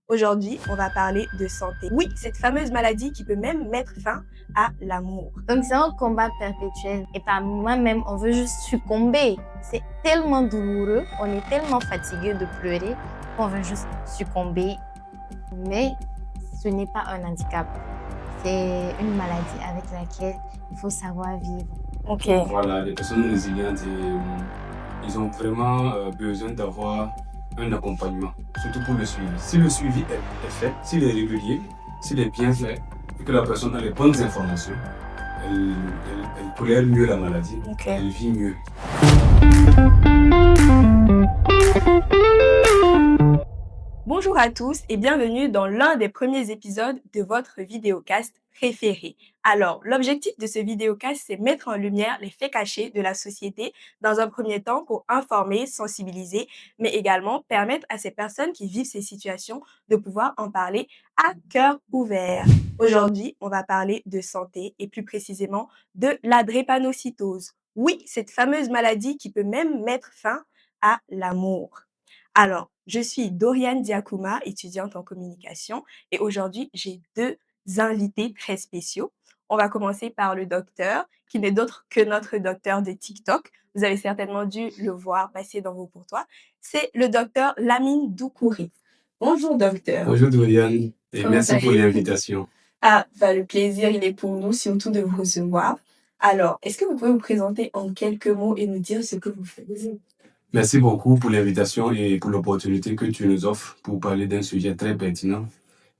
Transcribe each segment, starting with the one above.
Aujourd'hui, on va parler de santé. Oui, cette fameuse maladie qui peut même mettre fin à l'amour. Donc c'est un combat perpétuel. Et par moi-même, on veut juste succomber. C'est tellement douloureux, on est tellement fatigué de pleurer qu'on veut juste succomber. Mais ce n'est pas un handicap. C'est une maladie avec laquelle il faut savoir vivre. Ok. Voilà, les personnes résilientes, ils ont vraiment besoin d'avoir un accompagnement, surtout pour le suivi. Si le suivi est fait, s'il est régulier, s'il est bien fait, et que la personne a les bonnes informations, elle tolère mieux la maladie, Ok. elle vit mieux. Bonjour à tous et bienvenue dans l'un des premiers épisodes de votre vidéocast préféré. Alors, l'objectif de ce vidéocast, c'est mettre en lumière les faits cachés de la société dans un premier temps pour informer, sensibiliser, mais également permettre à ces personnes qui vivent ces situations de pouvoir en parler à cœur ouvert. Aujourd'hui, on va parler de santé et plus précisément de la drépanocytose. Oui, cette fameuse maladie qui peut même mettre fin à l'amour. Alors, je suis Doriane Diakouma, étudiante en communication, et aujourd'hui, j'ai deux invités très spéciaux. On va commencer par le docteur, qui n'est d'autre que notre docteur de TikTok. Vous avez certainement dû le voir passer dans vos pourtois. C'est le docteur Lamine Doukouré. Bonjour docteur. Bonjour Doriane, et Comment merci pour allez-vous? l'invitation. Le plaisir, il est pour nous, surtout de vous recevoir. Alors, est-ce que vous pouvez vous présenter en quelques mots et nous dire ce que vous faites? Merci beaucoup pour l'invitation et pour l'opportunité que tu nous offres pour parler d'un sujet très pertinent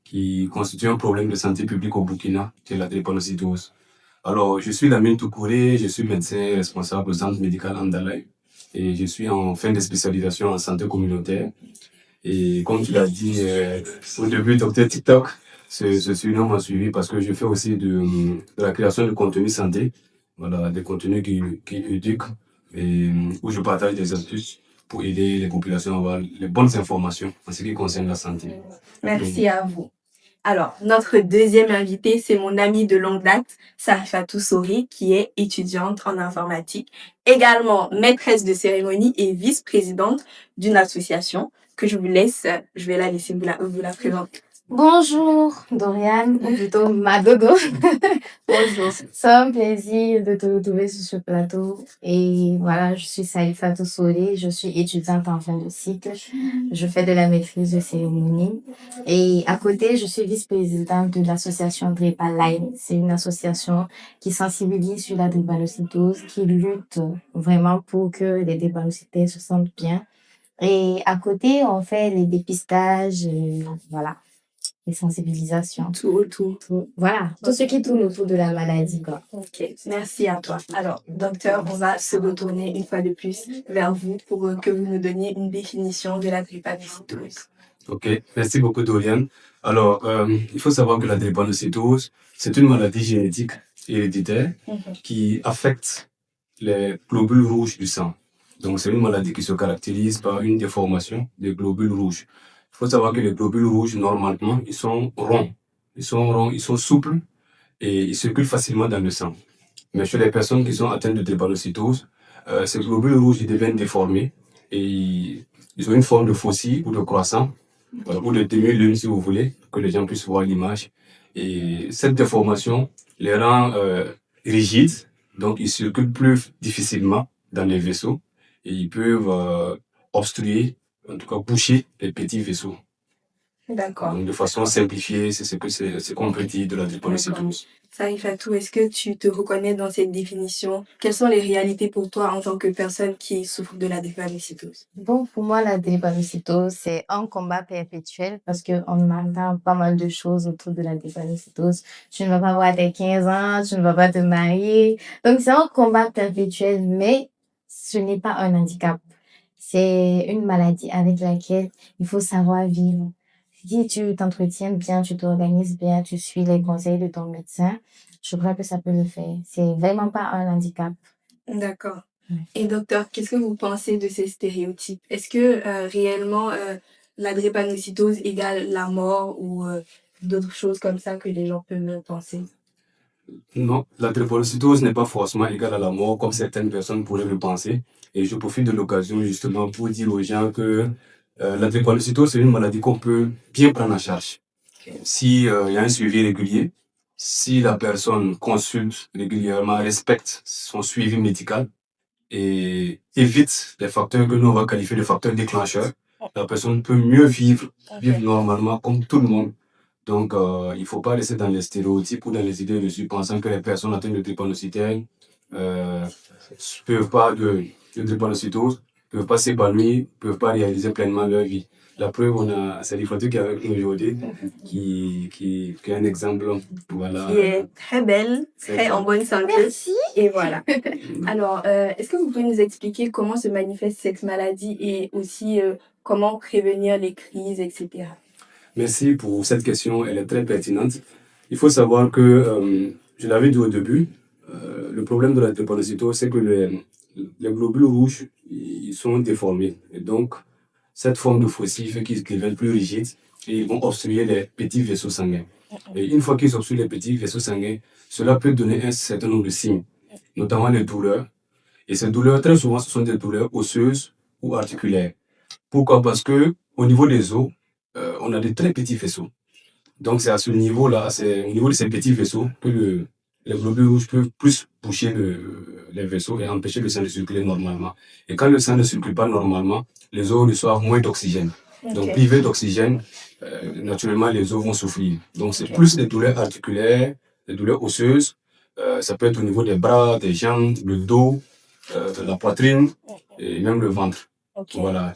qui constitue un problème de santé publique au Burkina, qui est la drépanocytose. Alors, je suis Lamine Toukouré, je suis médecin responsable au centre médical Andalaï et je suis en fin de spécialisation en santé communautaire. Et comme tu l'as dit au début, docteur TikTok, ce surnom m'a suivi parce que je fais aussi de la création de contenu santé, voilà, des contenus qui éduquent et où je partage des astuces pour aider les populations à avoir les bonnes informations en ce qui concerne la santé. Merci à vous. Alors, notre deuxième invité, c'est mon amie de longue date, Sarifatou Sori, qui est étudiante en informatique, également maîtresse de cérémonie et vice-présidente d'une association que je vais la laisser vous la présenter. Bonjour Doriane, ou plutôt Madodo. Bonjour. C'est un plaisir de te retrouver sur ce plateau. Et voilà, je suis Salifatou Soulé, je suis étudiante en fin de cycle. Je fais de la maîtrise de cérémonie. Et à côté, je suis vice-présidente de l'association Drépalaï. C'est une association qui sensibilise sur la drépanocytose, qui lutte vraiment pour que les drépanocytés se sentent bien. Et à côté, on fait les dépistages, voilà, les sensibilisations. Voilà, tout ce qui tourne autour de la maladie, quoi. Ok, merci à toi. Alors, docteur, on va se retourner une fois de plus vers vous pour que vous nous donniez une définition de la drépanocytose. Ok, merci beaucoup Doriane. Alors, il faut savoir que la drépanocytose, c'est une maladie génétique héréditaire qui affecte les globules rouges du sang. Donc, c'est une maladie qui se caractérise par une déformation des globules rouges. Il faut savoir que les globules rouges, normalement, ils sont ronds. Ils sont ronds, ils sont souples et ils circulent facilement dans le sang. Mais chez les personnes qui sont atteintes de drépanocytose, ces globules rouges, ils deviennent déformés et ils ont une forme de faucille ou de croissant, ou de demi-lune si vous voulez, que les gens puissent voir l'image. Et cette déformation les rend rigides, donc ils circulent plus difficilement dans les vaisseaux et ils peuvent obstruer, en tout cas boucher les petits vaisseaux. D'accord. Donc de façon simplifiée, c'est ce qu'on peut dire de la drépanocytose. Sarifatou, est-ce que tu te reconnais dans cette définition? Quelles sont les réalités pour toi en tant que personne qui souffre de la drépanocytose? Bon, pour moi, la drépanocytose, c'est un combat perpétuel parce qu'on entend pas mal de choses autour de la drépanocytose. Tu ne vas pas avoir tes 15 ans, tu ne vas pas te marier. Donc, c'est un combat perpétuel, mais ce n'est pas un handicap. C'est une maladie avec laquelle il faut savoir vivre. Si tu t'entretiens bien, tu t'organises bien, tu suis les conseils de ton médecin, je crois que ça peut le faire. C'est vraiment pas un handicap. D'accord. Ouais. Et docteur, qu'est-ce que vous pensez de ces stéréotypes? Est-ce que réellement la drépanocytose égale la mort ou d'autres choses comme ça que les gens peuvent penser? Non, la drépanocytose n'est pas forcément égale à la mort comme certaines personnes pourraient le penser. Et je profite de l'occasion justement pour dire aux gens que La drépanocytose, c'est une maladie qu'on peut bien prendre en charge. Si y a un suivi régulier, si la personne consulte régulièrement, respecte son suivi médical et évite les facteurs que nous on va qualifier de facteurs déclencheurs, la personne peut mieux vivre normalement comme tout le monde. Donc, il ne faut pas laisser dans les stéréotypes ou dans les idées reçues pensant que les personnes atteintes de drépanocytose peuvent pas de drépanocytose, peuvent pas s'épanouir, peuvent pas réaliser pleinement leur vie. La preuve, on a Salifatu qui est avec nous aujourd'hui, qui est un exemple, voilà. Qui est très belle, très en bonne santé. Merci. Et voilà. Alors, est-ce que vous pouvez nous expliquer comment se manifeste cette maladie et aussi comment prévenir les crises, etc. Merci pour cette question, elle est très pertinente. Il faut savoir que, je l'avais dit au début, le problème de la drépanocytose, c'est que les globules rouges, ils sont déformés. Et donc, cette forme de faucille fait qu'ils deviennent plus rigides et ils vont obstruer les petits vaisseaux sanguins. Et une fois qu'ils obstruent les petits vaisseaux sanguins, cela peut donner un certain nombre de signes, notamment les douleurs. Et ces douleurs, très souvent, ce sont des douleurs osseuses ou articulaires. Pourquoi? Parce que au niveau des os, on a de très petits vaisseaux. Donc, c'est à ce niveau-là, c'est au niveau de ces petits vaisseaux que les globules rouges peuvent plus boucher les vaisseaux et empêcher le sang de circuler normalement. Et quand le sang ne circule pas normalement, les os reçoivent moins d'oxygène. Donc, privés d'oxygène, naturellement, les os vont souffrir. Donc, c'est plus des douleurs articulaires, des douleurs osseuses. Ça peut être au niveau des bras, des jambes, le dos, la poitrine et même le ventre. Voilà.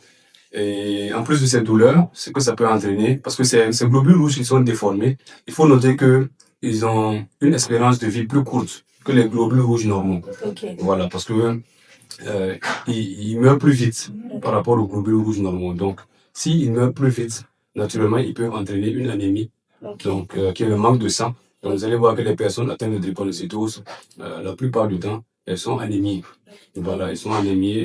Et en plus de ces douleurs, ce que ça peut entraîner, parce que ces globules rouges qui sont déformés, il faut noter qu'ils ont une espérance de vie plus courte que les globules rouges normaux. Voilà, parce que ils meurent plus vite par rapport aux globules rouges normaux. Donc, s'ils meurent plus vite, naturellement, ils peuvent entraîner une anémie, donc qui est le manque de sang. Donc, vous allez voir que les personnes atteintes de drépanocytose, la plupart du temps, elles sont anémiques. Voilà, elles sont anémiées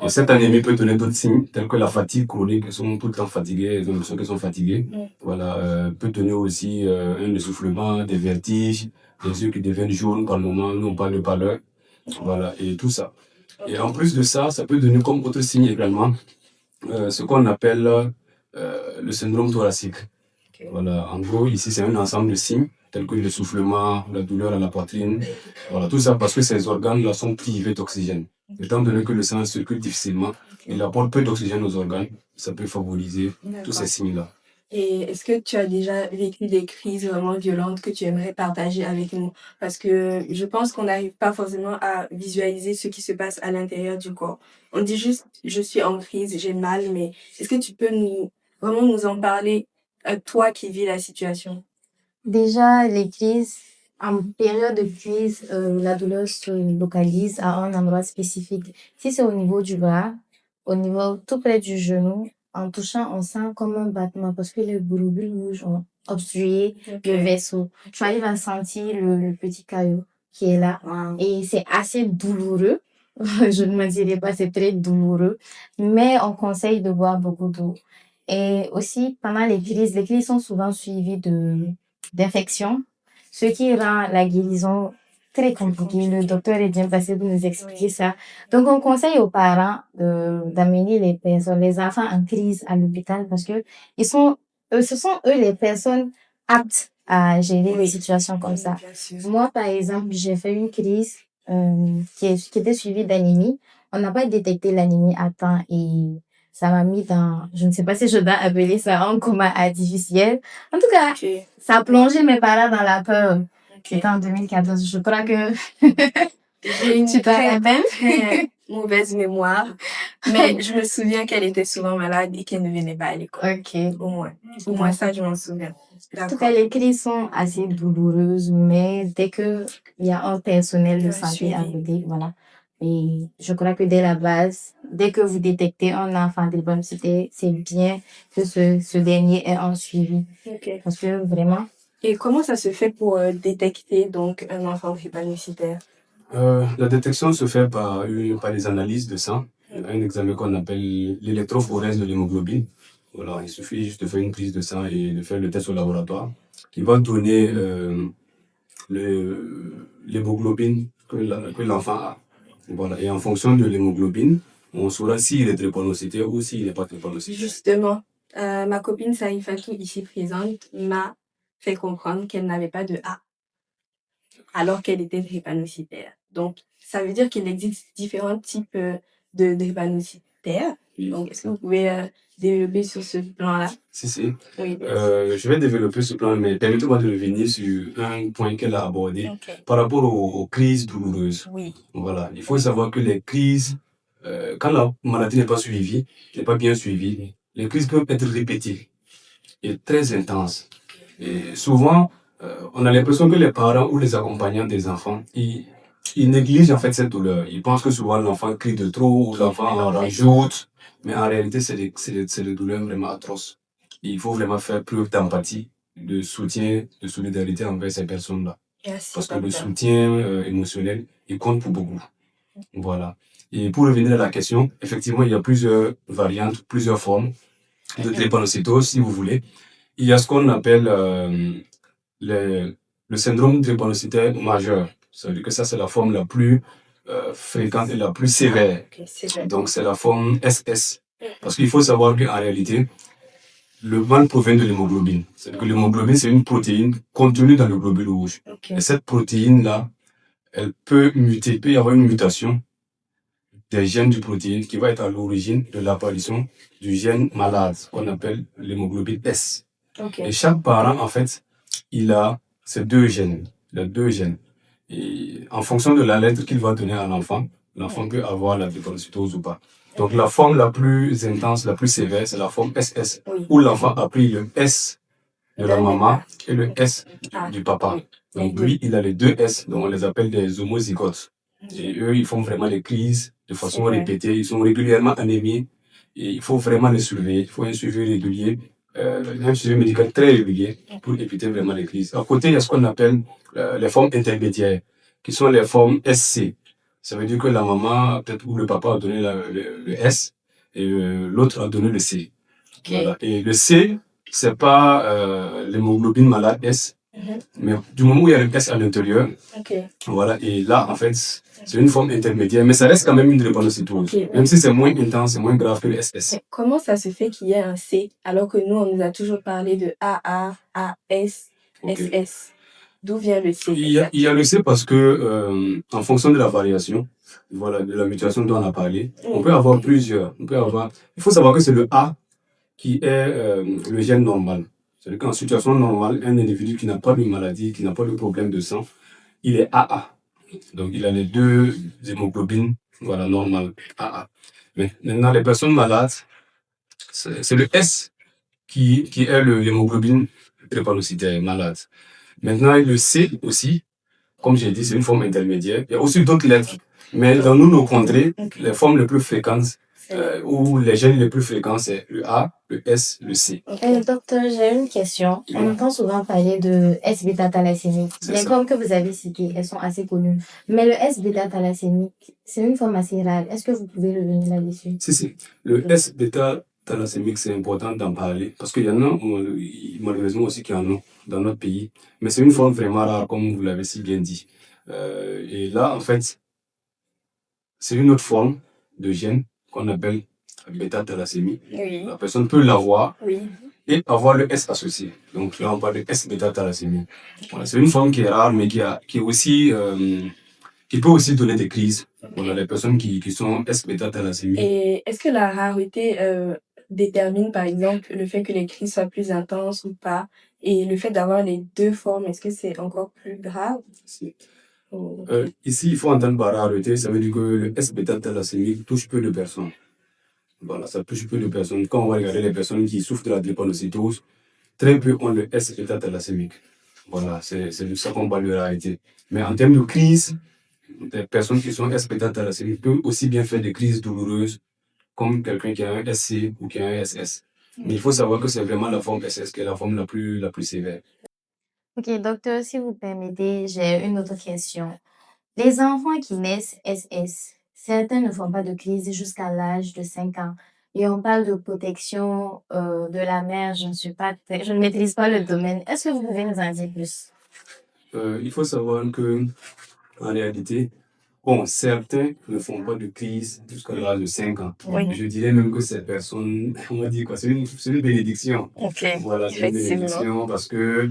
et cette anémie peut donner d'autres signes tels que la fatigue chronique, elles sont tout le temps fatiguées, elles ont l'impression qu'elles sont fatiguées. Voilà, peut donner aussi un essoufflement, des vertiges, des yeux qui deviennent jaunes par moment, nous on parle de pâleur. Voilà, et tout ça. Et en plus de ça, ça peut donner comme autre signe également ce qu'on appelle le syndrome thoracique. Voilà, en gros, ici, c'est un ensemble de signes tels que l'essoufflement, la douleur à la poitrine. Voilà, tout ça parce que ces organes-là sont privés d'oxygène. Étant donné que le sang circule difficilement, il apporte peu d'oxygène aux organes, ça peut favoriser tous ces signes-là. Et est-ce que tu as déjà vécu des crises vraiment violentes que tu aimerais partager avec nous? Parce que je pense qu'on n'arrive pas forcément à visualiser ce qui se passe à l'intérieur du corps. On dit juste, je suis en crise, j'ai mal, mais est-ce que tu peux vraiment nous en parler, toi qui vis la situation? Déjà, les crises, en période de crise, la douleur se localise à un endroit spécifique. Si c'est au niveau du bras, au niveau tout près du genou, en touchant, on sent comme un battement parce que les globules rouges ont obstrué le vaisseau. Tu arrives à sentir le petit caillot qui est là. Et c'est assez douloureux. Je ne me dirais pas, c'est très douloureux. Mais on conseille de boire beaucoup d'eau. Et aussi, pendant les crises sont souvent suivies d'infections, ce qui rend la guérison très compliquée. Le docteur est bien passé pour nous expliquer ça. Donc, on conseille aux parents d'amener les enfants en crise à l'hôpital parce que ce sont eux les personnes aptes à gérer des situations comme ça. Moi, par exemple, j'ai fait une crise qui était suivie d'anémie. On n'a pas détecté l'anémie à temps et ça m'a mis je ne sais pas si je dois appeler ça un coma artificiel. En tout cas, ça a plongé mes parents dans la peur. C'était en 2014. Je crois que j'ai une très mauvaise mémoire, mais je me souviens qu'elle était souvent malade et qu'elle ne venait pas à l'école. Au moins ça, je m'en souviens. En tout cas, les crises sont assez douloureuses, mais dès que il y a un personnel de santé à côté, voilà. Et je crois que dès la base, dès que vous détectez un enfant drépanocytaire, c'est bien que ce dernier ait un suivi. Parce que vraiment. Et comment ça se fait pour détecter donc un enfant drépanocytaire? La détection se fait par les analyses de sang, un examen qu'on appelle l'électrophorèse de l'hémoglobine. Voilà, il suffit juste de faire une prise de sang et de faire le test au laboratoire qui va donner l'hémoglobine que l'enfant a. Voilà. Et en fonction de l'hémoglobine, on saura s'il est drépanocytaire ou s'il n'est pas drépanocytaire. Justement, ma copine Saïfatou, ici présente, m'a fait comprendre qu'elle n'avait pas de A, alors qu'elle était drépanocytaire. Donc, ça veut dire qu'il existe différents types de drépanocytaires. Oui. Donc, est-ce que vous pouvez développer sur ce plan-là? Si. Oui, Je vais développer ce plan, mais permettez-moi de revenir sur un point qu'elle a abordé par rapport aux crises douloureuses. Oui. Voilà, il faut savoir que les crises, quand la maladie n'est pas suivie, n'est pas bien suivie, les crises peuvent être répétées et très intenses. Et souvent, on a l'impression que les parents ou les accompagnants des enfants, ils négligent en fait cette douleur. Ils pensent que souvent l'enfant crie de trop ou l'enfant en rajoute, mais en réalité, c'est des douleurs vraiment atroces. Et il faut vraiment faire preuve d'empathie, de soutien, de solidarité envers ces personnes-là. Merci, Parce que le docteur. soutien émotionnel, il compte pour beaucoup. Voilà. Et pour revenir à la question, effectivement, il y a plusieurs variantes, plusieurs formes de drépanocytose, si vous voulez. Il y a ce qu'on appelle le syndrome drépanocytaire majeur. Ça veut dire que ça, c'est la forme la plus fréquente et la plus sévère. Ok, c'est vrai. Donc, c'est la forme SS. Parce qu'il faut savoir qu'en réalité, le mal provient de l'hémoglobine. C'est-à-dire que l'hémoglobine, c'est une protéine contenue dans le globule rouge. Ok. Et cette protéine-là, elle peut muter, il peut y avoir une mutation des gènes du protéine qui va être à l'origine de l'apparition du gène malade qu'on appelle l'hémoglobine S. Ok. Et chaque parent, en fait, il a ces deux gènes. Il a deux gènes. Et en fonction de la lettre qu'il va donner à l'enfant peut avoir la drépanocytose ou pas. Donc la forme la plus intense, la plus sévère, c'est la forme SS, Oui. où l'enfant a pris le S de la maman et le S du papa. Donc lui, il a les deux S, donc on les appelle des homozygotes. Et eux, ils font vraiment les crises de façon répétée. Ils sont régulièrement anémiés. Et il faut vraiment les surveiller. Il faut un suivi régulier, un suivi médical très régulier pour éviter vraiment les crises. À côté, il y a ce qu'on appelle les formes intermédiaires, qui sont les formes SC. Ça veut dire que la maman, peut-être, ou le papa a donné le S et l'autre a donné le C. Okay. Voilà. Et le C, c'est pas l'hémoglobine malade S, mais du moment où il y a le S à l'intérieur, voilà, et là, en fait, c'est une forme intermédiaire, mais ça reste quand même une drépanocytose, même si c'est moins intense, c'est moins grave que le SS. Mais comment ça se fait qu'il y ait un C, alors que nous, on nous a toujours parlé de AA, AS, SS? D'où vient le C? Il y a le C parce que, en fonction de la variation, voilà, de la mutation dont on a parlé, on peut avoir plusieurs. Il faut savoir que c'est le A qui est le gène normal. C'est-à-dire qu'en situation normale, un individu qui n'a pas de maladie, qui n'a pas de problème de sang, il est AA. Donc, il a les deux hémoglobines, voilà, normales, AA. Mais maintenant, les personnes malades, c'est le S qui est l'hémoglobine drépanocytaire malade. Maintenant, le C aussi, comme j'ai dit, c'est une forme intermédiaire. Il y a aussi d'autres lettres. Mais dans nos contrées, les formes les plus fréquentes, ou les gènes les plus fréquents, c'est le A, le S, le C. Docteur, j'ai une question. On entend souvent parler de S-bêta-thalassémie. Les formes que vous avez citées, elles sont assez connues. Mais le S-bêta-thalassémique, c'est une forme assez rare. Est-ce que vous pouvez revenir là-dessus? Si. Le S-bêta-thalassémique, c'est important d'en parler parce qu'il y en a, malheureusement aussi, qui en ont dans notre pays. Mais c'est une forme vraiment rare, comme vous l'avez si bien dit. Et là, en fait, c'est une autre forme de gène qu'on appelle bêta-thalassémie. Oui. La personne peut l'avoir Oui. et avoir le S associé. Donc là, on parle de S-bêta-thalassémie. Voilà, c'est une forme qui est rare, mais qui est aussi, qui peut aussi donner des crises. Voilà, les personnes qui sont S-bêta-thalassémie. Et est-ce que la rareté détermine, par exemple, le fait que les crises soient plus intenses ou pas? Et le fait d'avoir les deux formes, est-ce que c'est encore plus grave? Ici, il faut entendre par rareté, ça veut dire que le S-bêta-thalassémie touche peu de personnes. Voilà, ça touche peu de personnes. Quand on va regarder les personnes qui souffrent de la drépanocytose, très peu ont le S-bêta-thalassémique. Voilà, c'est de ça qu'on parle de rareté. Mais en termes de crise, des personnes qui sont S-bêta-thalassémiques peuvent aussi bien faire des crises douloureuses comme quelqu'un qui a un SC ou qui a un SS. Mais il faut savoir que c'est vraiment la forme SS qui est la forme la plus sévère. Ok, docteur, si vous permettez, j'ai une autre question. Les enfants qui naissent SS, certains ne font pas de crise jusqu'à l'âge de 5 ans. Et on parle de protection de la mère, je ne maîtrise pas le domaine. Est-ce que vous pouvez nous en dire plus? Il faut savoir que, en réalité, Bon, certains ne font pas de crise jusqu'à l'âge de 5 ans. Oui. Je dirais même que ces personnes, on va dire quoi, c'est une bénédiction. Ok, Voilà, c'est une effectivement. bénédiction parce que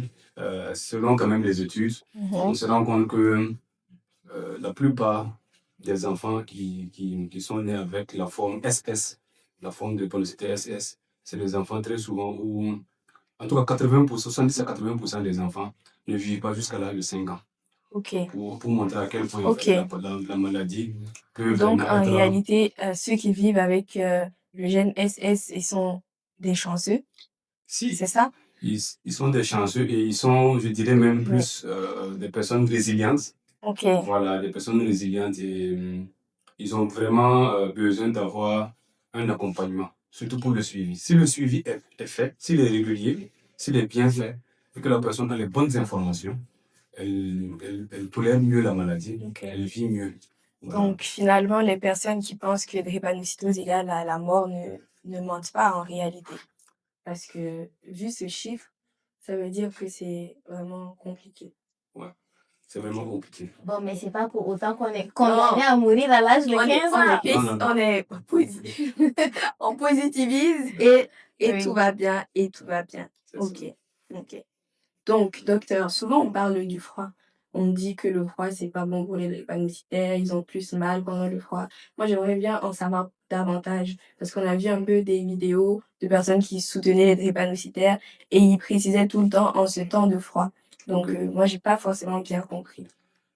selon quand même les études, on se rend compte que la plupart des enfants qui sont nés avec la forme SS, la forme de polycité SS, c'est des enfants très souvent où, en tout cas 80%, 70 à 80% des enfants ne vivent pas jusqu'à l'âge de 5 ans. Ok. Pour montrer à quel point Ok. la maladie peut Donc, vraiment en être... réalité, ceux qui vivent avec le gène SS, ils sont des chanceux, Si, c'est ça? ils sont des chanceux et ils sont, je dirais même Oui. plus des personnes résilientes. Ok. Voilà, des personnes résilientes et ils ont vraiment besoin d'avoir un accompagnement, surtout pour le suivi. Si le suivi est fait, s'il est régulier, s'il est bien fait, et que la personne a les bonnes informations, elle tolère mieux la maladie, Ok. elle vit mieux. Voilà. Donc, finalement, les personnes qui pensent que drépanocytose égale à la mort ne mentent pas en réalité. Parce que, vu ce chiffre, ça veut dire que c'est vraiment compliqué. Ouais, c'est vraiment compliqué. Bon, mais c'est pas pour autant qu'on est Non. condamné à mourir à l'âge de On est, 15 on ans. est, Non, non, non. on est on positivise et Oui. tout va bien, et tout va bien. C'est Ok, ça. ok. Donc, docteur, souvent on parle du froid. On dit que le froid, c'est pas bon pour les drépanocytaires, ils ont plus mal pendant le froid. Moi, j'aimerais bien en savoir davantage parce qu'on a vu un peu des vidéos de personnes qui soutenaient les drépanocytaires et ils précisaient tout le temps en ce temps de froid. Donc, moi, j'ai pas forcément bien compris.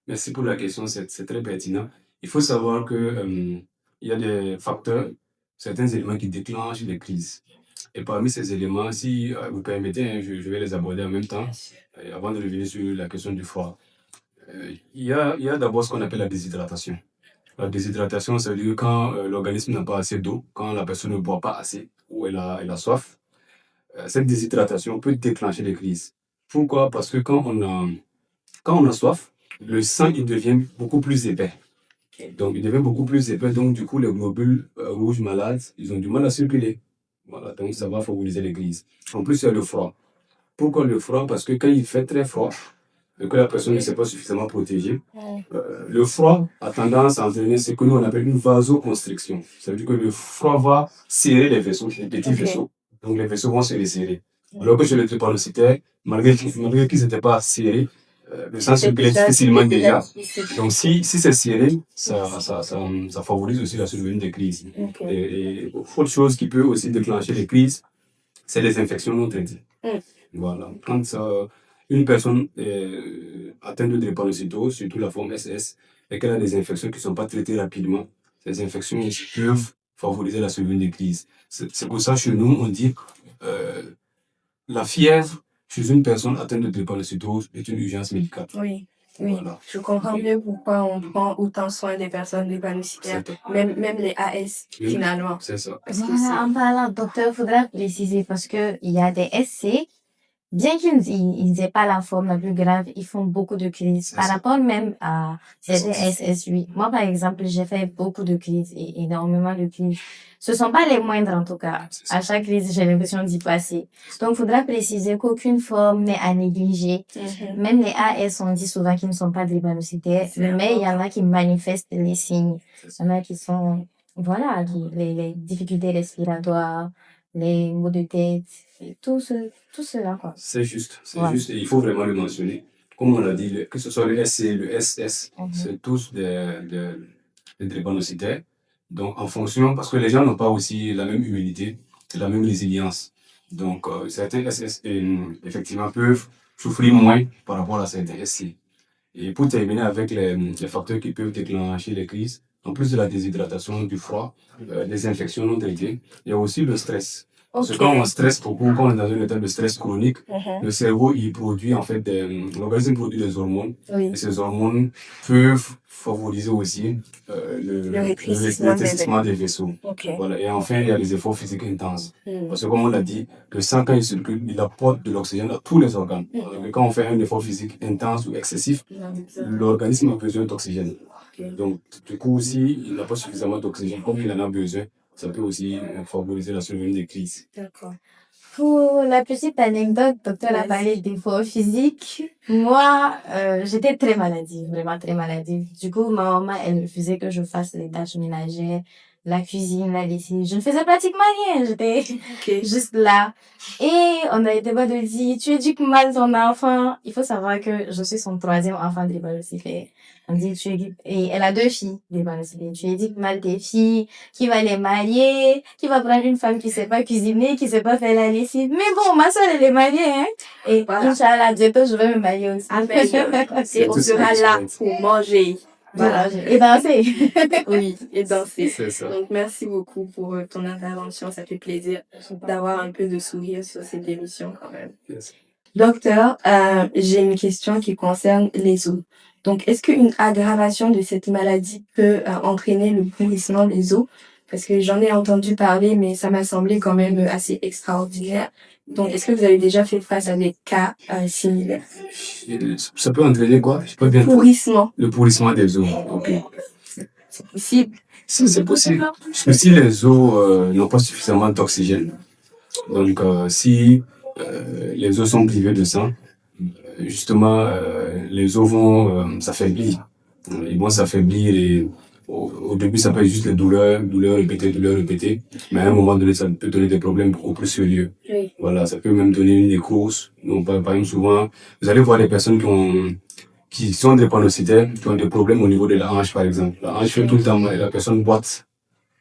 Merci pour la question, c'est très pertinent. Il faut savoir que il y a des facteurs, certains éléments qui déclenchent les crises. Et parmi ces éléments, si vous permettez, hein, je vais les aborder en même temps, avant de revenir sur la question du froid. Il y a d'abord ce qu'on appelle la déshydratation. La déshydratation, ça veut dire quand l'organisme n'a pas assez d'eau, quand la personne ne boit pas assez ou elle a soif, cette déshydratation peut déclencher les crises. Pourquoi? Parce que quand on a soif, le sang il devient beaucoup plus épais. Donc, il devient beaucoup plus épais. Donc, du coup, les globules rouges malades, ils ont du mal à circuler. Voilà, donc ça va favoriser les crises. En plus, il y a le froid. Pourquoi le froid? Parce que quand il fait très froid, et que la personne ne s'est pas suffisamment protégée, le froid a tendance à entraîner ce que nous on appelle une vasoconstriction. Ça veut dire que le froid va serrer les vaisseaux, les petits vaisseaux. Donc, les vaisseaux vont se resserrer. Alors que chez le drépanocytaire, malgré qu'ils n'étaient pas serrés, le sang circulait difficilement déjà. Donc, si c'est serré, ça favorise aussi la survenue des crises. Ok. Et autre chose qui peut aussi déclencher les crises, c'est les infections non traitées. Voilà. Quand une personne est atteinte de drépanocytose, surtout la forme SS, et qu'elle a des infections qui ne sont pas traitées rapidement, ces infections peuvent favoriser la survenue des crises. C'est pour ça que chez nous, on dit la fièvre chez une personne atteinte de drépanocytose est une urgence médicale. Oui, oui. Voilà. Je comprends mieux pourquoi on prend autant soin des personnes drépanocytaires, même les AS, Oui, finalement. c'est ça. Parce que Voilà, en parlant, docteur, il faudra préciser parce que il y a des SC, bien qu'ils n'aient pas la forme la plus grave, ils font beaucoup de crises. C'est Par ça. rapport même à ces SS8. Moi, par exemple, j'ai fait beaucoup de crises et énormément de crises. Ce sont pas les moindres, en tout cas. C'est ça. À chaque crise, j'ai l'impression d'y passer. Donc, il faudra préciser qu'aucune forme n'est à négliger. Même les AS, on dit souvent qu'ils ne sont pas drépanocytaires, C'est mais il y en important. a qui manifestent les signes. C'est Il ça. y en a qui sont, voilà, les difficultés respiratoires, les maux de tête, et tout cela, quoi. C'est juste, c'est Ouais. juste, et il faut vraiment le mentionner. Comme on l'a dit, que ce soit le SC, le SS, c'est tous des drépanocytaires. Donc, en fonction, parce que les gens n'ont pas aussi la même immunité, la même résilience. Donc, certains SS, effectivement, peuvent souffrir moins par rapport à certains SC. Et pour terminer avec les facteurs qui peuvent déclencher les crises, en plus de la déshydratation, du froid, des infections non traitées, il y a aussi le stress. Parce que Ok. quand on stresse beaucoup, quand on est dans un état de stress chronique, le cerveau, il produit en fait, l'organisme produit des hormones. Oui. Et ces hormones peuvent favoriser aussi Le rétrécissement des vaisseaux. Ok. Voilà. Et enfin, il y a les efforts physiques intenses. Mm. Parce que comme on l'a dit, le sang, quand il circule, il apporte de l'oxygène à tous les organes. Donc, quand on fait un effort physique intense ou excessif, l'organisme a besoin d'oxygène. Ok. Donc, du coup, aussi, il n'a pas suffisamment d'oxygène comme il en a besoin, ça peut aussi favoriser la survenue des crises. D'accord. Pour la petite anecdote, docteur a parlé d'efforts physiques. Moi, j'étais très maladive, vraiment très maladive. Du coup, ma maman, elle me faisait que je fasse les tâches ménagères, la cuisine, la lessive. Je ne faisais pratiquement rien. J'étais juste là. Et on a été pas de dire, tu éduques mal ton enfant. Il faut savoir que je suis son 3e enfant de l'Ébat-Lucifère. On dit, et elle a 2 filles, l'Ébat-Lucifère. Tu éduques mal tes filles, qui va les marier, qui va prendre une femme qui sait pas cuisiner, qui sait pas faire la lessive. Mais bon, ma soeur, elle est mariée, hein. Et voilà. Inch'Allah, bientôt, je vais me marier aussi. Et on sera là pour manger. Voilà. Et danser. Oui, et danser. C'est ça. Donc, merci beaucoup pour ton intervention. Ça fait plaisir d'avoir un peu de sourire sur cette émission quand même. Yes. Docteur, j'ai une question qui concerne les os. Donc, est-ce qu'une aggravation de cette maladie peut entraîner le pourrissement des os? Parce que j'en ai entendu parler, mais ça m'a semblé quand même assez extraordinaire. Donc, est-ce que vous avez déjà fait face à des cas similaires? Ça peut entraîner quoi? Je peux bien. Pourrissement. Le pourrissement des os. Ok. C'est possible. Si, c'est possible. Parce que si les os n'ont pas suffisamment d'oxygène, donc si les os sont privés de sang, justement, les os vont s'affaiblir. Ils vont s'affaiblir et au début, ça peut être juste les douleurs répétées. Mais à un moment donné, ça peut donner des problèmes beaucoup plus sérieux. Oui. Voilà, ça peut même donner une nécrose. Donc, par exemple, souvent, vous allez voir des personnes qui sont drépanocytaires, qui ont des problèmes au niveau de la hanche, par exemple. La hanche fait tout le temps mal et la personne boite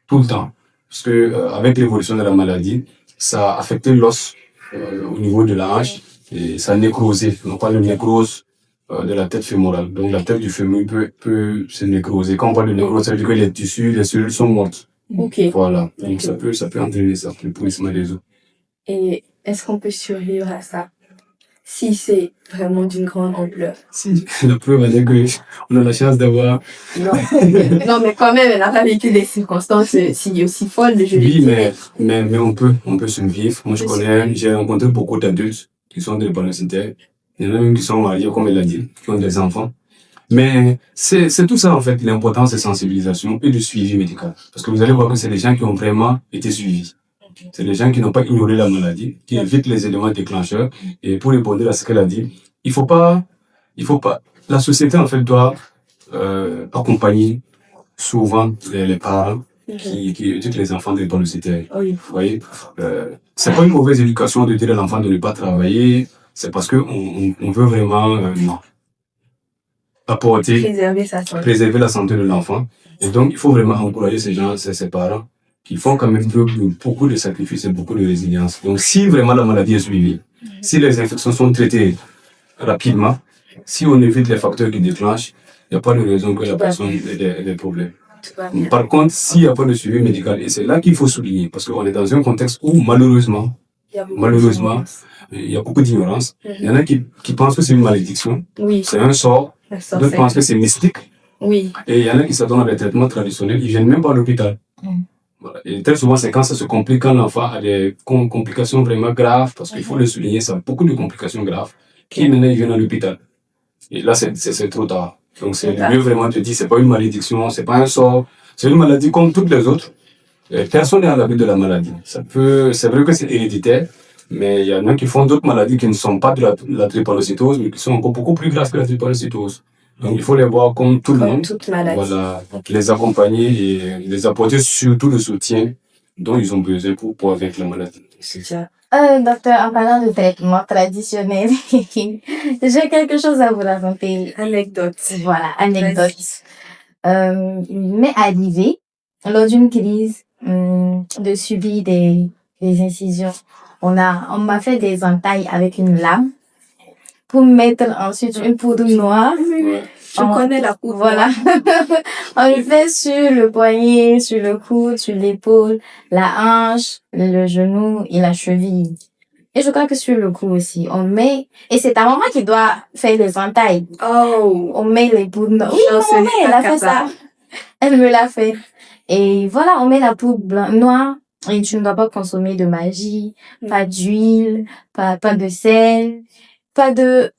tout le temps. Parce que avec l'évolution de la maladie, ça a affecté l'os au niveau de la hanche et ça a nécrosé. On parle de nécrose de la tête fémorale. Donc la tête du fémur peut se nécroser. Quand on parle de nécrose, ça veut dire que les tissus, les cellules sont mortes. Ok. Voilà. Donc ça peut entraîner ça, le pourrissement des os. Et est-ce qu'on peut survivre à ça? Si c'est vraiment d'une grande ampleur. Si, la preuve est que on a la chance d'avoir. Non. Non, mais quand même, elle n'a pas vécu des circonstances aussi folles, je Oui, dirais. mais on peut survivre. Moi, j'ai rencontré beaucoup d'adultes qui sont drépanocytaires. Il y en a même qui sont mariés, comme elle a dit, qui ont des enfants. Mais c'est tout ça, en fait, l'importance de sensibilisation et du suivi médical. Parce que vous allez voir que c'est des gens qui ont vraiment été suivis. C'est des gens qui n'ont pas ignoré la maladie, qui évitent les éléments déclencheurs. Et pour répondre à ce qu'elle a dit, il faut pas, la société, en fait, doit accompagner souvent les parents qui éduquent les enfants drépanocytaires. Oui. Vous voyez, c'est pas une mauvaise éducation de dire à l'enfant de ne pas travailler, c'est parce que on veut vraiment apporter, préserver la santé de l'enfant. Et donc, il faut vraiment encourager ces parents qui font quand même beaucoup de sacrifices et beaucoup de résilience. Donc, si vraiment la maladie est suivie, si les infections sont traitées rapidement, si on évite les facteurs qui déclenchent, il n'y a pas de raison que la personne ait des problèmes. Par contre, s'il n'y a pas de suivi médical, et c'est là qu'il faut souligner, parce qu'on est dans un contexte où malheureusement, il y a beaucoup d'ignorance. Il y en a qui pensent que c'est une malédiction, c'est un sort, d'autres pensent que c'est mystique, et il y en a qui s'adonnent à des traitements traditionnels, ils viennent même pas à l'hôpital. Voilà. Et très souvent, c'est quand ça se complique, quand l'enfant a des complications vraiment graves, parce qu'il faut le souligner, ça a beaucoup de complications graves, qui maintenant ils viennent à l'hôpital. Et là, c'est trop tard. Donc, c'est mieux vraiment de dire, c'est pas une malédiction, c'est pas un sort, c'est une maladie comme toutes les autres. Et personne n'est à l'abri de la maladie. C'est vrai que c'est héréditaire, mais il y en a qui font d'autres maladies qui ne sont pas de la drépanocytose, mais qui sont encore beaucoup plus graves que la drépanocytose. Donc, il faut les voir comme tout le monde. Toute maladie. Voilà. Les accompagner et les apporter surtout le soutien dont ils ont besoin pour pouvoir vaincre la maladie. C'est ça. Docteur, en parlant de traitement traditionnel, j'ai quelque chose à vous raconter. Anecdote. Voilà, anecdote. M'est arrivé lors d'une crise de subir des incisions. On m'a fait des entailles avec une lame pour mettre ensuite une poudre noire. Je connais la poudre. Voilà. On le fait sur le poignet, sur le coude, sur l'épaule, la hanche, le genou et la cheville. Et je crois que sur le cou aussi. On met, et c'est ta maman qui doit faire les entailles. Oh. On met les poudres noires. Oui, maman, elle a fait ça. Elle me l'a fait. Et voilà, on met la poudre noire. Et tu ne dois pas consommer de magie, pas d'huile, pas de sel, pas de...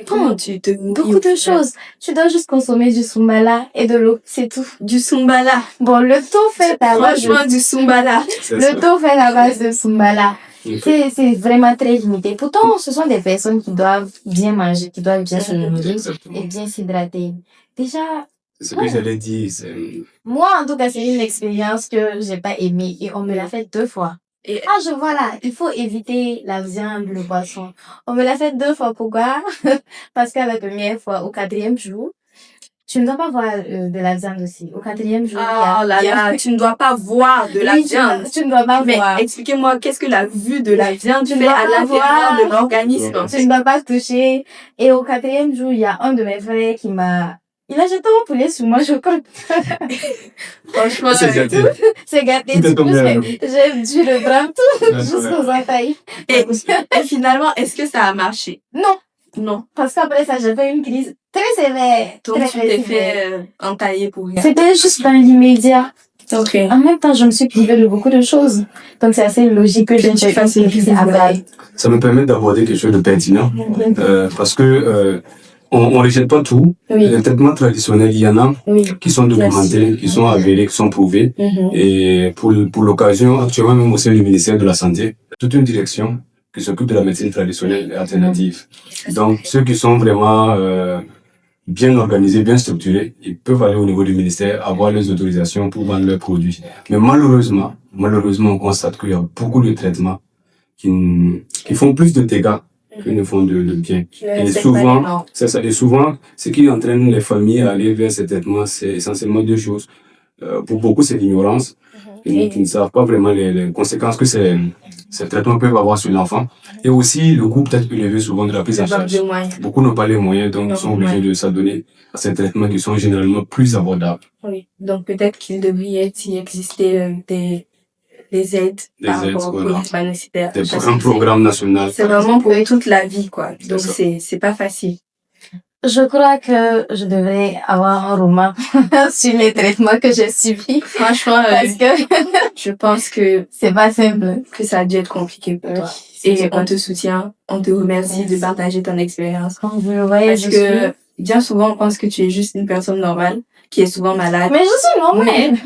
Comment tu te beaucoup de choses. Tu dois juste consommer du soumbala et de l'eau, c'est tout. Du soumbala. Bon, le thon fait à base du soumbala. le thon fait à base de soumbala. C'est vraiment très limité. Pourtant, ce sont des personnes qui doivent bien manger, qui doivent bien se nourrir Exactement. et bien s'hydrater. Déjà, C'est ce que j'allais dire. moi, en tout cas, c'est une expérience que j'ai pas aimée et on me l'a fait 2 fois. Et Ah, je vois là, il faut éviter la viande, le poisson. On me l'a fait 2 fois. Pourquoi? Parce qu'à la première fois, au 4e jour, tu ne dois pas voir de la viande aussi. Au 4e jour, oh là là, tu ne dois pas voir de la oui, viande. tu ne dois pas Mais voir. expliquez-moi, qu'est-ce que la vue de la viande Tu ne fait dois à pas l'intérieur voir. de l'organisme? Tu ne dois pas toucher. Et au 4e jour, il y a un de mes frères qui il a jeté un poulet sur moi, je crois. Franchement, C'est gâté. C'est gâté. Tout est Du coup, tombé à l'eau. j'ai dû le prendre tout jusqu'aux entrailles. et finalement, est-ce que ça a marché? Non, Non. parce qu'après ça, j'ai fait une crise très sévère. Donc, Très, tu très t'es sévère. fait entailler pour rien. C'était juste dans l'immédiat. Ok. En même temps, je me suis privée de beaucoup de choses. Donc, c'est assez logique que j'ai tu fait fasses une une crise crise après. Ça me permet d'aborder quelque chose de pertinent. Parce que on rejette pas tout. Oui. Les traitements traditionnels, il y en a Oui. qui sont documentés, qui sont avérés, qui sont prouvés. Mhm. Et pour l'occasion, actuellement, même au sein du ministère de la Santé, toute une direction qui s'occupe de la médecine traditionnelle et alternative. Donc, ceux qui sont vraiment bien organisés, bien structurés, ils peuvent aller au niveau du ministère, avoir les autorisations pour vendre leurs produits. Mais malheureusement, on constate qu'il y a beaucoup de traitements qui font plus de dégâts que ne font de bien. Et souvent, c'est ça. Et souvent, ce qui entraîne les familles à aller vers ces traitements, c'est essentiellement 2 choses. Pour beaucoup, c'est l'ignorance, qui ne savent pas vraiment les conséquences que ces traitements peuvent avoir sur l'enfant. Et aussi, le coût peut-être élevé souvent de la prise en charge. Beaucoup n'ont pas les moyens, donc ils sont obligés de s'adonner à ces traitements qui sont généralement plus abordables. Oui, donc peut-être qu'il devrait y exister des aides par rapport aux drépanocytaires. Un programme national. C'est vraiment pour toute la vie, quoi. Donc C'est c'est pas facile. Je crois que je devrais avoir un roman sur les traitements que j'ai subis. Franchement, Parce que je pense que c'est pas simple. que ça a dû être compliqué pour toi. Et on te soutient, on te remercie de partager ton expérience. Comme vous le voyez, Parce que bien souvent, on pense que tu es juste une personne normale qui est souvent malade. Mais je suis normale.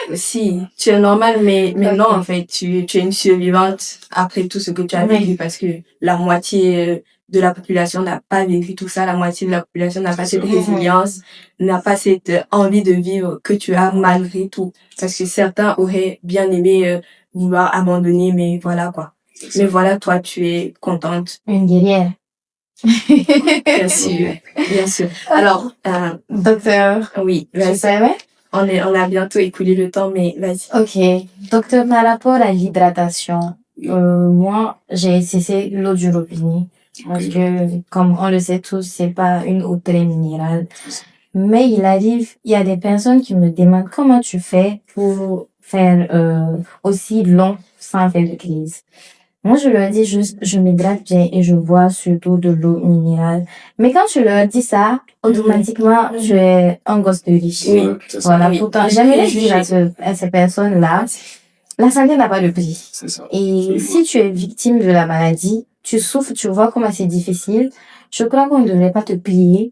Mais si, tu es normale, mais non, en fait, tu es une survivante après tout ce que tu as vécu, parce que la moitié de la population n'a pas vécu tout ça, la moitié de la population n'a pas cette résilience, n'a pas cette envie de vivre que tu as malgré tout. Parce que certains auraient bien aimé vouloir abandonner, mais voilà quoi. Mais voilà, toi, tu es contente. Une guerrière. Bien sûr, bien sûr. Alors, Docteur, oui, je vas-y. savais? On a bientôt écoulé le temps, mais vas-y. Ok. Docteur, par rapport à l'hydratation, moi, j'ai cessé l'eau du robinet. Parce que, comme on le sait tous, c'est pas une eau très minérale. Mais il y a des personnes qui me demandent comment tu fais pour faire aussi long sans faire de crise. Moi, je leur dis juste, je m'hydrate bien et je bois surtout de l'eau minérale. Mais quand tu leur dis ça, automatiquement, tu es un gosse de riche. Oui. Voilà, Oui. pourtant, j'aimerais dire à ces personnes-là, la santé n'a pas de prix. Et si tu es victime de la maladie, tu souffres, tu vois comment c'est difficile, je crois qu'on ne devrait pas te plier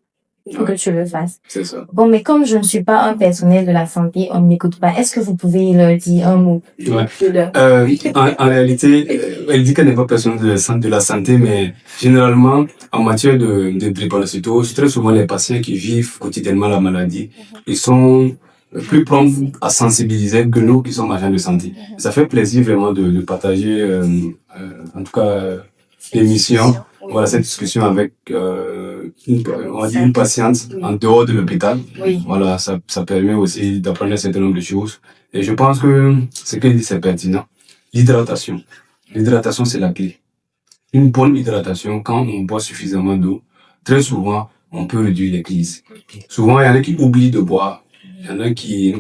pour que tu le fasses. C'est ça. Bon, mais comme je ne suis pas un personnel de la santé, on ne m'écoute pas. Est-ce que vous pouvez leur dire un mot? En réalité, elle dit qu'elle n'est pas personnelle de la santé, mais généralement, en matière de drépanocytose, très souvent les patients qui vivent quotidiennement la maladie, ils sont plus prompts à sensibiliser que nous qui sommes agents de santé. Ça fait plaisir vraiment de partager, en tout cas, l'émission. Voilà, cette discussion avec une patiente en dehors de l'hôpital. Oui. Voilà, ça permet aussi d'apprendre un certain nombre de choses. Et je pense que ce qu'elle dit, c'est pertinent. L'hydratation. L'hydratation, c'est la clé. Une bonne hydratation, quand on boit suffisamment d'eau, très souvent, on peut réduire les crises. Souvent, il y en a qui oublient de boire. Il y en a qui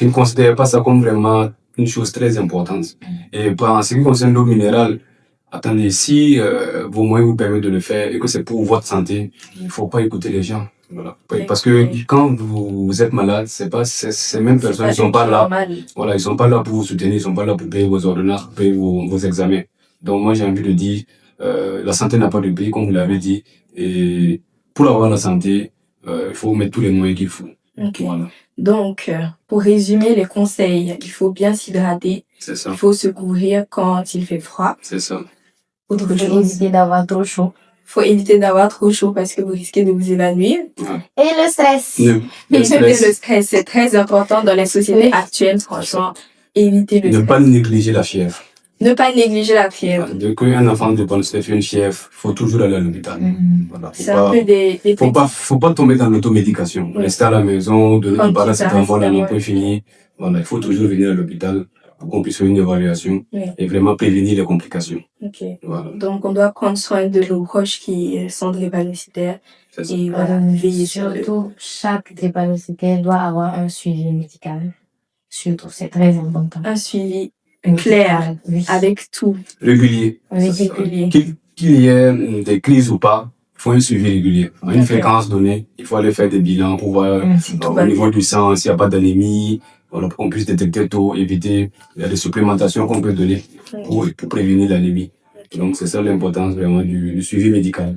ne considèrent pas ça comme vraiment une chose très importante. Et en ce qui concerne l'eau minérale, attendez, si vos moyens vous permettent de le faire et que c'est pour votre santé, il ne faut pas écouter les gens. Voilà. Parce que quand vous êtes malade, ces mêmes personnes ne sont pas là. Voilà, ils sont pas là pour vous soutenir, ils sont pas là pour payer vos ordonnances, pour payer vos examens. Donc moi j'ai envie de dire, la santé n'a pas de prix, comme vous l'avez dit. Et pour avoir la santé, il faut mettre tous les moyens qu'il faut. Ok. Voilà, Donc, pour résumer les conseils, il faut bien s'hydrater, c'est ça. il faut se couvrir quand il fait froid. C'est ça. Autre Il faut chose, éviter d'avoir trop chaud. faut éviter d'avoir trop chaud parce que vous risquez de vous évanouir. Et le stress. Ne, le Et stress, le stress, c'est très important dans les sociétés actuelles, franchement. Éviter le ne stress. pas négliger la fièvre. Ne pas négliger la fièvre. Dès qu'un enfant de bonne santé fait une fièvre, il faut toujours aller à l'hôpital. Voilà, C'est un peu des faut pas tomber dans l'automédication. Oui. Rester à la maison, donner un paracétamol, Antiparacétamol. un peu fini. Voilà, il faut toujours venir à l'hôpital pour qu'on puisse faire une évaluation Oui. et vraiment prévenir les complications. Ok. Voilà, Donc, on doit prendre soin de nos proches qui sont drépanocytaires c'est ça. et voilà, veiller sur eux. Surtout, chaque drépanocytaire doit avoir un suivi médical. Surtout, c'est très important. Un suivi clair Oui. avec tout. Régulier. Oui. Régulier. Qu'il y ait des crises ou pas, il faut un suivi régulier. À une D'accord. fréquence donnée, il faut aller faire des bilans pour voir Si tout au va niveau bien. du sang s'il n'y a pas d'anémie, voilà, pour qu'on puisse détecter tôt, éviter. Il y a des supplémentations qu'on peut donner pour prévenir l'anémie. Donc, c'est ça l'importance vraiment du suivi médical.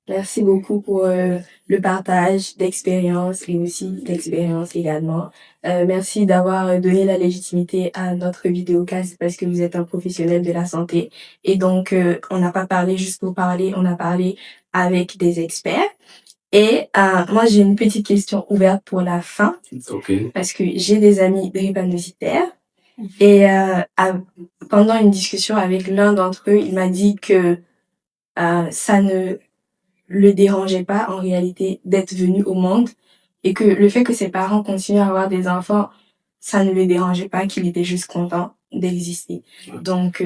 Merci beaucoup pour le partage d'expérience et aussi d'expérience également. Merci d'avoir donné la légitimité à notre vidéocast parce que vous êtes un professionnel de la santé. Et donc, on n'a pas parlé juste pour parler, on a parlé avec des experts. Et moi, j'ai une petite question ouverte pour la fin OK. parce que j'ai des amis drépanocytaires. Et pendant une discussion avec l'un d'entre eux, il m'a dit que ça ne le dérangeait pas en réalité d'être venu au monde et que le fait que ses parents continuent à avoir des enfants, ça ne le dérangeait pas, qu'il était juste content d'exister. Donc,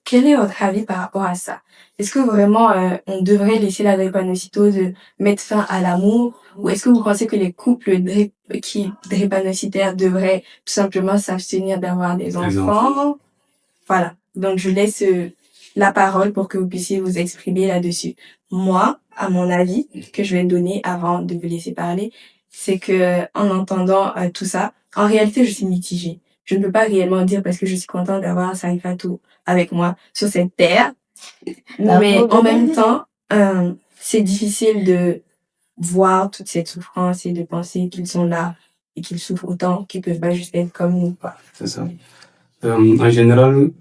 quel est votre avis par rapport à ça? Est-ce que vraiment on devrait laisser la drépanocytose mettre fin à l'amour ou est-ce que vous pensez que les couples drépanocytaires devraient tout simplement s'abstenir d'avoir des Des enfants? Voilà. Donc, je laisse la parole pour que vous puissiez vous exprimer là-dessus. Moi, à mon avis, que je vais donner avant de vous laisser parler, c'est que en entendant tout ça, en réalité, je suis mitigée. Je ne peux pas réellement dire parce que je suis contente d'avoir Sarifatou avec moi sur cette terre. Mais en même temps, c'est difficile de voir toute cette souffrance et de penser qu'ils sont là et qu'ils souffrent autant, qu'ils peuvent pas juste être comme nous. C'est ça. En général,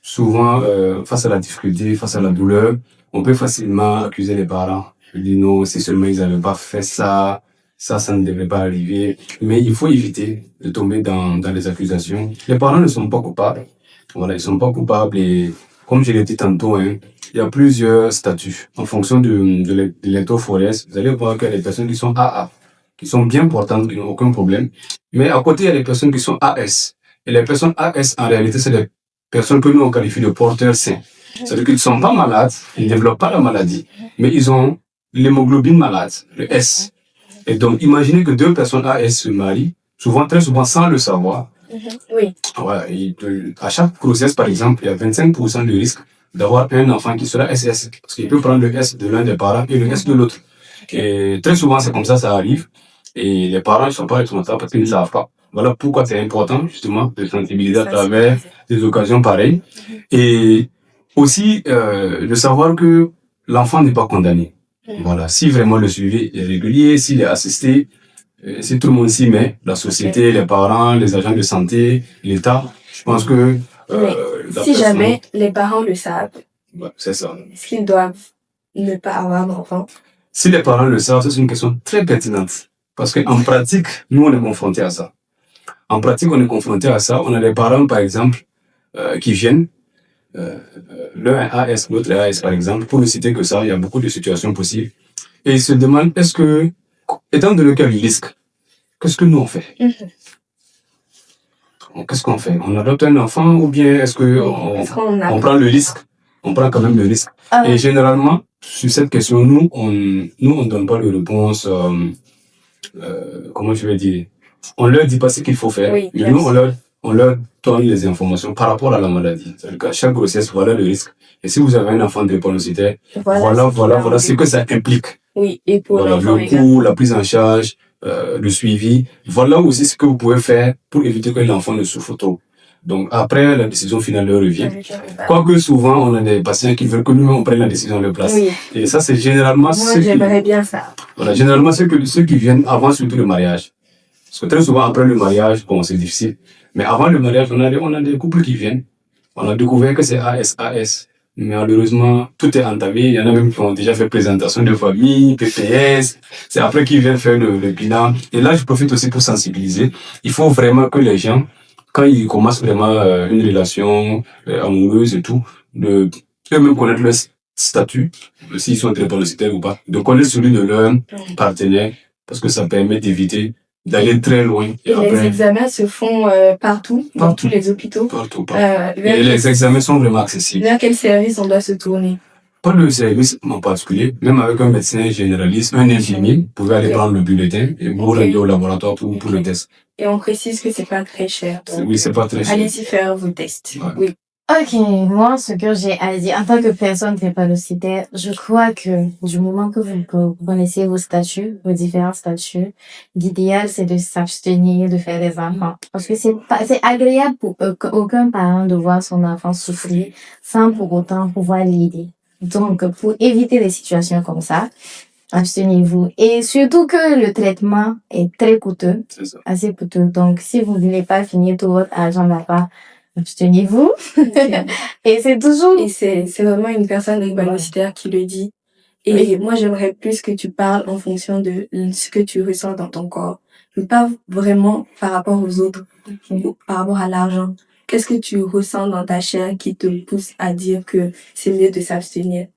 souvent, face à la difficulté, face à la douleur, on peut facilement accuser les parents. Je dis non, si seulement ils n'avaient pas fait ça, ça ne devrait pas arriver. Mais il faut éviter de tomber dans les accusations. Les parents ne sont pas coupables. Voilà, ils sont pas coupables et comme je l'ai dit tantôt, hein, il y a plusieurs statuts. En fonction de l'électrophorèse, vous allez voir qu'il y a des personnes qui sont AA, qui sont bien portantes, qui n'ont aucun problème. Mais à côté, il y a des personnes qui sont AS. Et les personnes AS, en réalité, c'est des personnes que nous on qualifie de porteurs sains. C'est-à-dire qu'ils ne sont pas malades, ils ne développent pas la maladie, mais ils ont l'hémoglobine malade, le S. Et donc, imaginez que deux personnes AS se marient, très souvent sans le savoir. Oui. Voilà, à chaque grossesse, par exemple, il y a 25% de risque d'avoir un enfant qui sera SS. Parce qu'il peut prendre le S de l'un des parents et le S de l'autre. Et très souvent, c'est comme ça arrive. Et les parents ne sont pas responsables parce qu'ils ne savent pas. Voilà pourquoi c'est important, justement, de sensibiliser à travers des occasions pareilles. Et aussi, de savoir que l'enfant n'est pas condamné. Voilà, si vraiment le suivi est régulier, s'il est assisté, si tout le monde s'y met, la société, les parents, les agents de santé, l'État, je pense que... si jamais les parents le savent, c'est ça. Est-ce qu'ils doivent ne pas avoir d'enfants? Si les parents le savent, c'est une question très pertinente. Parce qu'en pratique, nous, on est confrontés à ça. En pratique, on est confrontés à ça. On a des parents, par exemple, qui viennent, l'un est AS, l'autre est AS, par exemple. Pour ne citer que ça, il y a beaucoup de situations possibles. Et ils se demandent, est-ce que, étant donné qu'il y a le risque, qu'est-ce que nous on fait? Qu'est-ce qu'on fait? On adopte un enfant ou bien est-ce que on prend le risque? On prend quand même le risque. Et généralement, sur cette question, nous, on donne pas de réponse, comment je vais dire? On leur dit pas ce qu'il faut faire. Oui, mais nous, on leur donne les informations par rapport à la maladie. C'est-à-dire qu'à chaque grossesse, voilà le risque. Et si vous avez un enfant drépanocytaire, voilà ce que ça implique. Oui, et pour voilà, le coût, la prise en charge, le suivi. Voilà aussi ce que vous pouvez faire pour éviter que l'enfant ne souffre trop. Donc après, la décision finale leur revient. Quoique souvent, on a des patients qui veulent que nous, on prenne la décision à leur place. Oui. Et ça, c'est généralement Moi, j'aimerais bien ça. Voilà, généralement, ceux qui viennent avant surtout le mariage. Parce que très souvent, après le mariage, bon, c'est difficile. Mais avant le mariage, on a des couples qui viennent. On a découvert que c'est AS. Mais malheureusement, tout est entamé. Il y en a même qui ont déjà fait présentation de famille, PPS. C'est après qu'ils viennent faire le bilan. Et là, je profite aussi pour sensibiliser. Il faut vraiment que les gens, quand ils commencent vraiment une relation amoureuse et tout, de eux-mêmes connaître leur statut, s'ils sont drépanocytaires ou pas, de connaître celui de leur partenaire, parce que ça permet d'éviter d'aller très loin. Et les examens se font partout, dans tous les hôpitaux. Partout. Et les examens sont vraiment accessibles. Vers quel service on doit se tourner? Pas le service en particulier, même avec un médecin généraliste, un infirmier, vous pouvez aller prendre le bulletin et vous aller au laboratoire pour le test. Et on précise que c'est pas très cher. Oui, c'est pas très cher. Allez-y faire vos tests. Ouais. Oui. Ok, moi, ce que j'ai à dire, en tant que personne drépanocytaire, je crois que du moment que vous connaissez vos statuts, vos différents statuts, l'idéal, c'est de s'abstenir de faire des enfants. Parce que c'est agréable pour aucun parent de voir son enfant souffrir sans pour autant pouvoir l'aider. Donc, pour éviter des situations comme ça, abstenez-vous. Et surtout que le traitement est très coûteux, assez coûteux. Donc, si vous ne voulez pas finir tout votre argent là-bas, abstenez-vous. Et c'est toujours... Et c'est vraiment une personne drépanocytaire qui le dit. Et moi, j'aimerais plus que tu parles en fonction de ce que tu ressens dans ton corps. Mais pas vraiment par rapport aux autres, par rapport à l'argent. Qu'est-ce que tu ressens dans ta chair qui te pousse à dire que c'est mieux de s'abstenir?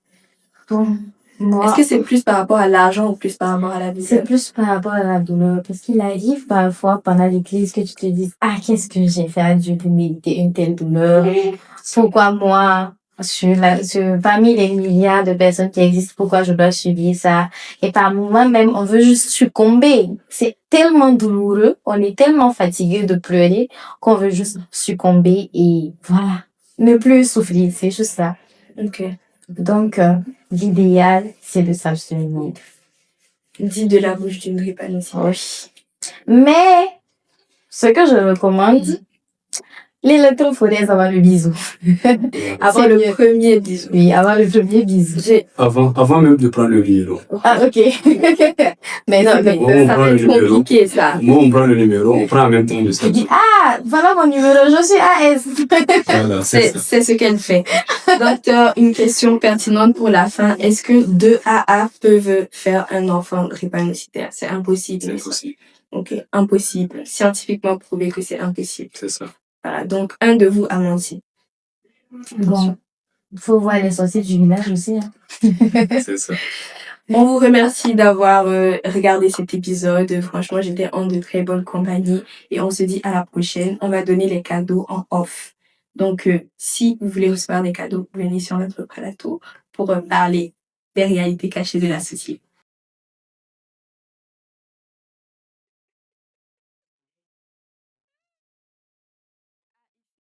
Bon, moi, est-ce que c'est plus par rapport à l'argent ou plus par rapport à la douleur? c'est plus par rapport à la douleur. Parce qu'il arrive parfois pendant l'église que tu te dises, ah, qu'est-ce que j'ai fait à Dieu pour mériter une telle douleur? Pourquoi moi, parmi les milliards de personnes qui existent, pourquoi je dois subir ça? Et par moi-même, on veut juste succomber. C'est tellement douloureux, on est tellement fatigué de pleurer qu'on veut juste succomber et voilà. Ne plus souffrir, c'est juste ça. Ok. Donc, l'idéal, c'est de s'abstenir. Dit de la bouche d'une drépanocytaire. Oui. Mais, ce que je recommande, l'électrophorèse avant le bisou. Avant le premier bisou. Oui, avant le premier bisou. Avant même de prendre le numéro. Ah, ok. Mais non, mais ça va être compliqué, ça. Moi, on prend le numéro, on prend en même temps le statut. dis, ah, voilà mon numéro, je suis AS. Voilà, c'est ce qu'elle fait. Docteur, une question pertinente pour la fin. Est-ce que deux AA peuvent faire un enfant drépanocytaire? C'est impossible. C'est impossible. Ok, impossible. Scientifiquement prouvé que c'est impossible. C'est ça. Voilà, donc un de vous a menti. Bon, il faut voir les sorciers du village aussi. Hein. C'est ça. On vous remercie d'avoir regardé cet épisode. Franchement, j'étais en de très bonne compagnie. Et on se dit à la prochaine. On va donner les cadeaux en off. Donc, si vous voulez recevoir des cadeaux, venez sur notre plateau pour parler des réalités cachées de la société.